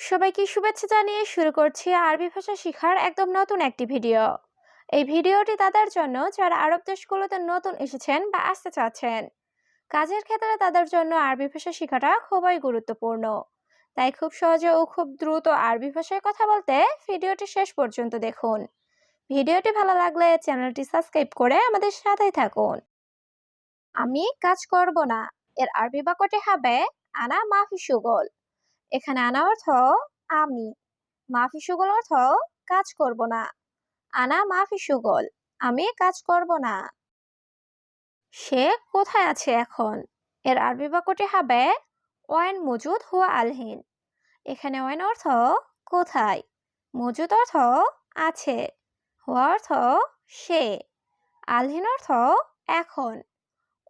সবাইকে শুভেচ্ছা জানিয়ে শুরু করছি আরবি ভাষা শেখার একদম নতুন একটি ভিডিও। এই ভিডিওটি তাদের জন্য যারা আরব দেশগুলোতে নতুন এসেছেন বা আসতে চাচ্ছেন। কাজের ক্ষেত্রে তাদের জন্য আরবি ভাষা শেখাটা খুবই গুরুত্বপূর্ণ। তাই খুব সহজে ও খুব দ্রুত আরবি ভাষায় কথা বলতে ভিডিওটি শেষ পর্যন্ত দেখুন। ভিডিওটি ভালো লাগলে চ্যানেলটি সাবস্ক্রাইব করে আমাদের সাথেই থাকুন। আমি কাজ করব না এর আরবি বাক্যটি হবে আনা মাফি শুগল। এখানে আনা অর্থ আমি, মাফি শুগল অর্থ কাজ করব না। আনা মাফি শুগল, আমি কাজ করব না। সে কোথায় আছে এখন? এর আরবি বাক্যটি হবে ওয়াইন মজুদ হুয়া আলহিন। এখানে ওয়াইন অর্থ কোথায়, মজুদ অর্থ আছে, হুয়া অর্থ সে, আলহিন অর্থ এখন।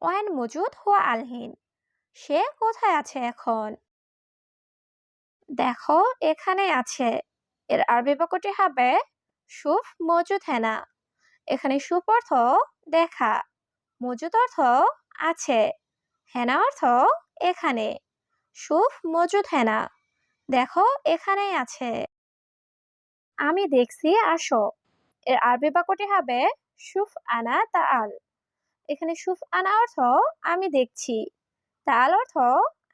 ওয়াইন মজুদ হুয়া আলহিন, সে কোথায় আছে এখন? দেখো এখানে আছে। এর আরবি বাক্যটি হবে শুফ মজুদ হেনা। এখানে শুফ অর্থ দেখা, মজুদ অর্থ আছে, হেনা অর্থ এখানে। শুফ মজুদ হেনা, দেখো এখানেই আছে। আমি দেখছি আসো। এর আরবি বাক্যটি হবে শুফ আনা তাআল। এখানে শুফ আনা অর্থ আমি দেখছি, তাআল অর্থ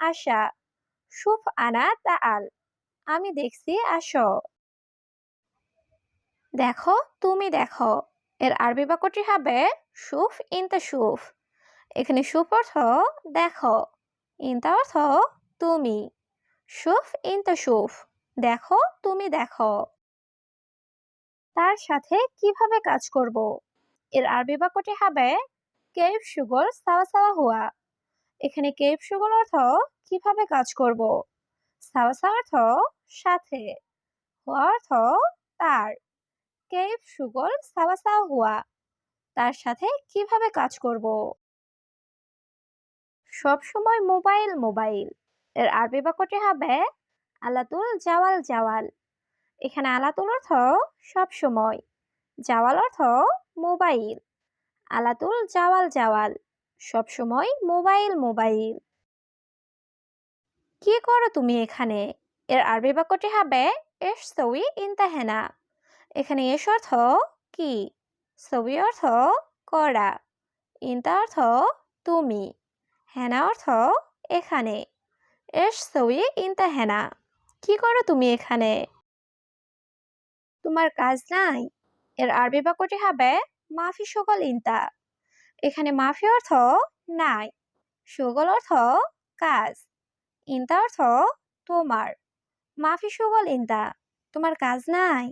আসা। শুফ আনা তাআল, আমি দেখছি আসো। দেখো তুমি দেখো। এর আরবি বাক্যটি হবে শুফ ইনতা শুফ। এখানে শুফ অর্থ দেখো, ইনতা অর্থ তুমি। শুফ ইনতা শুফ, দেখো তুমি দেখো। তার সাথে কিভাবে কাজ করব? এর আরবি বাক্যটি হবে কেইফ শুগল সাওয়া সাওয়া হুয়া। এখানে কেইফ শুগল অর্থ কিভাবে কাজ করব, সাওয়া সাওয়া অর্থ সাথে, হুয়া অর্থ তার। কেইফ শুগল সাওয়া সাওয়া হুয়া, তার সাথে কিভাবে কাজ করব। সব সময় মোবাইল মোবাইল। এর আরবি বাক্যটি হবে আলাতুল জাওয়াল জাওয়াল। এখানে আলাতুল অর্থ সব সময়, জাওয়াল অর্থ মোবাইল। আলাতুল জাওয়াল জাওয়াল, সব সময় মোবাইল মোবাইল। কি করো তুমি এখানে? এর আরবি বাক্যটি হবে এশ সউই ইনতাহেনা। এখানে এশ অর্থ কি, সউই অর্থ করা, ইনতা অর্থ তুমি, হেনা অর্থ এখানে। এশ সউই ইনতা হেনা, কি করো তুমি এখানে? তোমার কাজ নাই? এর আরবি বাক্যটি হবে মাফি সকল ইনতা। এখানে মাফি অর্থ নাই, সুগল অর্থ কাজ, ইনতা অর্থ তোমার। মাফি সুগল ইনতা, তোমার কাজ নাই?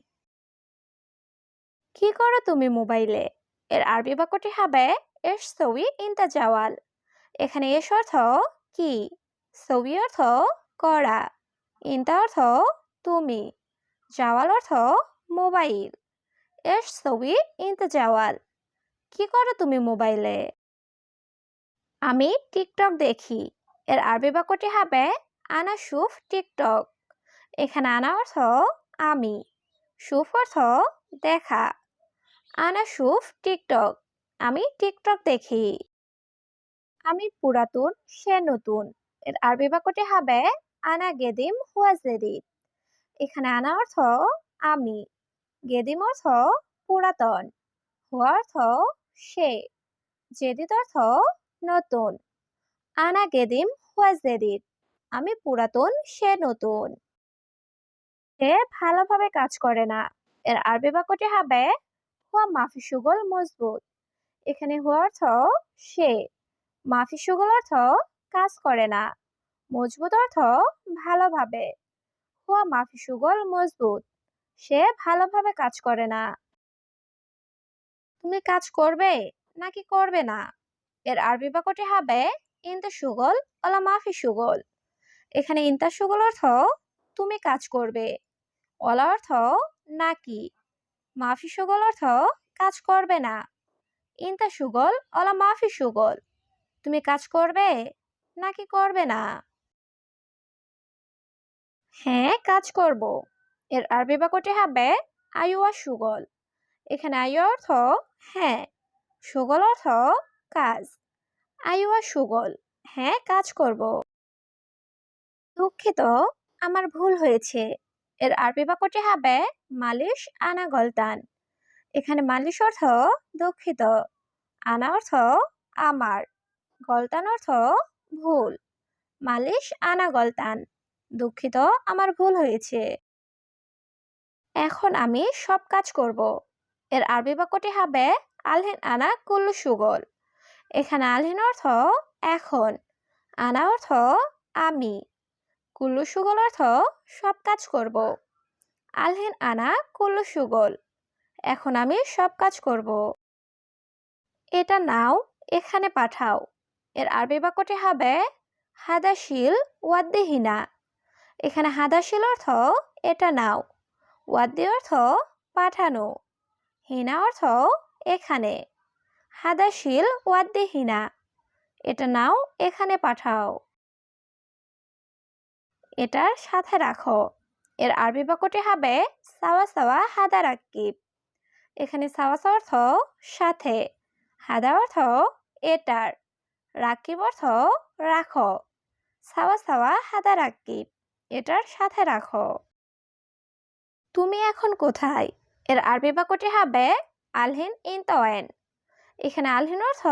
কি করো তুমি মোবাইলে? এর আরবি বাক্যটি হবে এশ সউই ইনতা জাওয়াল। এখানে এশ অর্থ কি, সউই অর্থ করা, ইনতা অর্থ তুমি, জাওয়াল অর্থ মোবাইল। এশ সউই ইনতা জাওয়াল, কি করো তুমি মোবাইলে? আমি টিকটক দেখি। এর আরবি বাক্যটি হবে আনা শুফ টিকটক। এখানে আনা অর্থ আমি, শুফ অর্থ দেখা। আনা শুফ টিকটক, আমি টিকটক দেখি। আমি পুরাতন সে নতুন। এর আরবি বাক্যটি হবে আনা গেদিম হুয়া জেদিদ। এখানে আনা অর্থ আমি, গেদিম অর্থ পুরাতন, হুয়া অর্থ সে, জেদিদ অর্থ নতুন। আনা গেদিম হুয়া জেদিদ, আমি পুরাতন সে নতুন। সে ভালোভাবে কাজ করে না। এর আরবি বাক্যটি হবে হুয়া মাফি সুগল মজবুত। এখানে হুয়া অর্থ সে, মাফি সুগল অর্থ কাজ করে না, মজবুত অর্থ ভালোভাবে। হুয়া মাফি সুগল মজবুত, সে ভালোভাবে কাজ করে না। তুমি কাজ করবে নাকি করবে না? এর আরবি বাক্যটি হবে ইনতা সুগল ওলা মাফি সুগল। এখানে ইনতা সুগল অর্থ তুমি কাজ করবে, ওলা অর্থ নাকি, মাফি সুগল অর্থ কাজ করবে না। ইনতা সুগল ওলা মাফি সুগল, তুমি কাজ করবে নাকি করবে না? হ্যাঁ কাজ করব। এর আরবি বাক্যটি হবে আইওয়া সুগল। এখানে আইওয়া অর্থ হ্যাঁ, সুগল অর্থ কাজ। আইওয়া সুগল, হ্যাঁ কাজ করব। দুঃখিত, আমার ভুল হয়েছে। এর আরবি বাক্যটি হবে মালিশ আনা গলতান। এখানে মালিশ অর্থ দুঃখিত, আনা অর্থ আমার, গলতান অর্থ ভুল। মালিশ আনা গলতান, দুঃখিত আমার ভুল হয়েছে। এখন আমি সব কাজ করব। এর আরবি বাক্যটি হবে আলহিন আনা কুল্লু সুগল। এখানে আলহিন অর্থ এখন, আনা অর্থ আমি, কুল্লু সুগল অর্থ সব কাজ করব। আলহিন আনা কুল্লু সুগল, এখন আমি সব কাজ করব। এটা নাও, এখানে পাঠাও। এর আরবি বাক্যটি হবে হাদাশিল ওয়াদ্দিহিনা। এখানে হাদাশিল অর্থ এটা নাও, ওয়াদ্দি অর্থ পাঠানো, হিনা অর্থ এখানে। হাদাশিল ওয়াদ্দিহিনা, এটা নাও, এখানে পাঠাও। এটার সাথে রাখো। এর আরবি বাক্যটি হবে সাওয়া সাওয়া হাদা রাকিব। এখানে সাওয়া সাওয়া অর্থ সাথে, হাদা অর্থ এটার, রাকিব অর্থ রাখো। সাওয়া সাওয়া হাদা রাকিব, এটার সাথে রাখো। তুমি এখন কোথায়? এর আরবি বাক্যটি হবে আলহিন ইনতাওয়েন। এখানে আলহিন অর্থ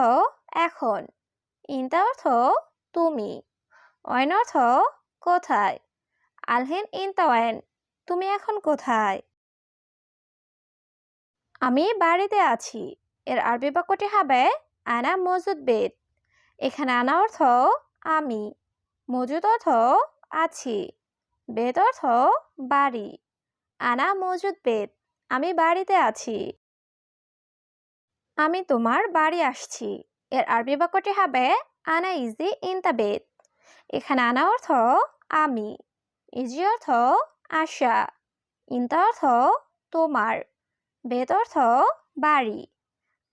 এখন, ইনতা অর্থ তুমি, ওয়েন অর্থ কোথায়। আলহিন ইনতাওয়েন, তুমি এখন কোথায়? আমি বাড়িতে আছি। এর আরবি বাক্যটি হবে আনা মজুদ বেত। এখানে আনা অর্থ আমি, মজুদ অর্থ আছি, বেত অর্থ বাড়ি। আনা মজুদ বেত, আমি বাড়িতে আছি। আমি তোমার বাড়ি আসছি। এর আরবি বাক্যটি হবে আনা ইজি ইনতা বেত। এখানে আনা অর্থ আমি, ইজি অর্থ আসা, ইনতা অর্থ তোমার, বেত অর্থ বাড়ি।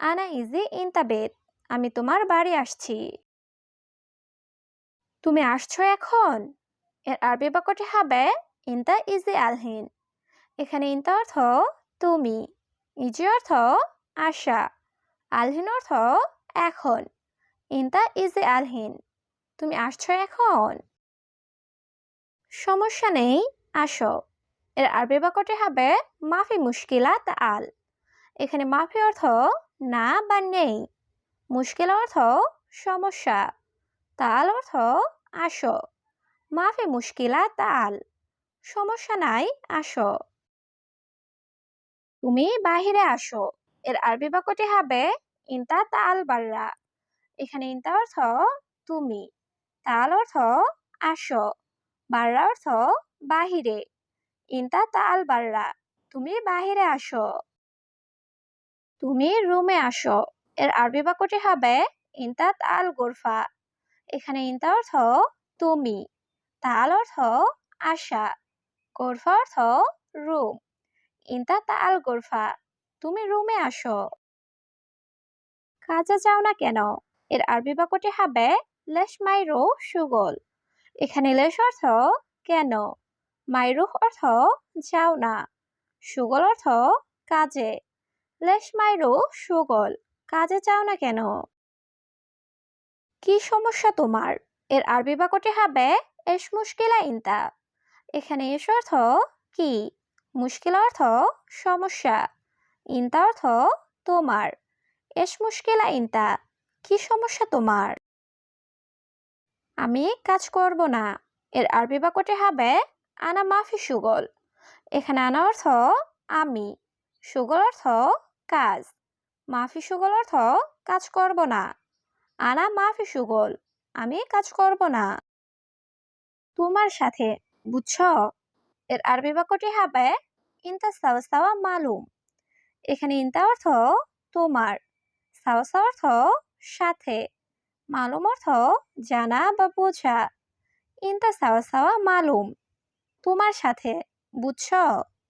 আনা ইজি ইনতা বেত, আমি তোমার বাড়ি আসছি। তুমি আসছো এখন? এর আরবি বাক্যটি হবে ইনতা ইজি আলহিন। এখানে ইনতা অর্থ তুমি, ইজি অর্থ আসা, আলহিন অর্থ এখন। ইনতা ইজি আলহিন, তুমি আসছো এখন? সমস্যা নেই, আসো। এর আরবি বাক্যটি হবে মাফি মুশকিলা তাআল। এখানে মাফি অর্থ না বা নেই, মুশকিলা অর্থ সমস্যা, তাল অর্থ আসো। মাফি মুশকিলা তাল, সমস্যা নাই, আসো। তুমি বাহিরে আসো। এর আরবি বাক্যটি হবে ইনতা তাল বাররা। এখানে ইনতা অর্থ তুমি, তাল অর্থ আসো, বাররা অর্থ বাহিরে। ইনতা তাল বাররা, তুমি বাহিরে আসো। তুমি রুমে আসো। এর আরবি বাক্যটি হবে ইনতা তাল গোরফা। এখানে ইনতা অর্থ তুমি, তাল অর্থ আসা, গোরফা অর্থ রুম। ইনতা তাল গোরফা, তুমি রুমে আসো। কাজে যাও না কেন? এর আরবি বাক্যটি হবে লেশ মাইরো সুগল। এখানে লেশ অর্থ কেন, মাইরুহ অর্থ যাও না, সুগল অর্থ কাজে। লেশ মাইরো সুগল, কাজে যাও না কেন? কি সমস্যা তোমার? এর আরবি বাক্যটি হবে এস মুশকিলা ইনতা। এখানে এস অর্থ কি, মুশকিল অর্থ সমস্যা, ইনতা অর্থ তোমার। এস মুশকিলা ইনতা, কি সমস্যা তোমার? আমি কাজ করব না। এর আরবি বাক্যটি হবে আনা মাফি সুগল। এখানে আনা অর্থ আমি, সুগল অর্থ কাজ, মাফি সুগল অর্থ কাজ করব না। আনা মাফি সুগল, আমি কাজ করব না। তোমার সাথে, বুঝছো? এর আরবি বাক্যটি হবে ইনতা সাওয়া সাওয়া মালুম। এখানে ইনতা অর্থ তোমার, সাওয়া সাওয়া অর্থ সাথে, মালুম অর্থ জানা বা বোঝা। ইনতা সাওয়া সাওয়া মালুম, তোমার সাথে, বুঝছো?